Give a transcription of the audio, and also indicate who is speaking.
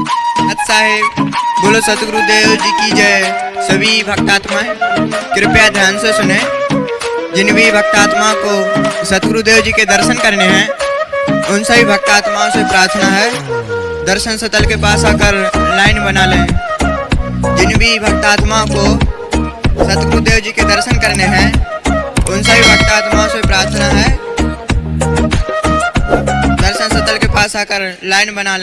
Speaker 1: साहेब बोलो सतगुरुदेव जी की जय। सभी भक्तात्माएं कृपया ध्यान से सुने। जिन भी भक्तात्मा को सतगुरुदेव जी के दर्शन करने हैं उन सभी भक्तात्माओं से प्रार्थना है दर्शन स्थल के पास आकर लाइन बना लें। जिन भी भक्तात्मा को सतगुरुदेव जी के दर्शन करने हैं उन सभी भक्तात्माओं से प्रार्थना है दर्शन स्थल के पास आकर लाइन बना लें।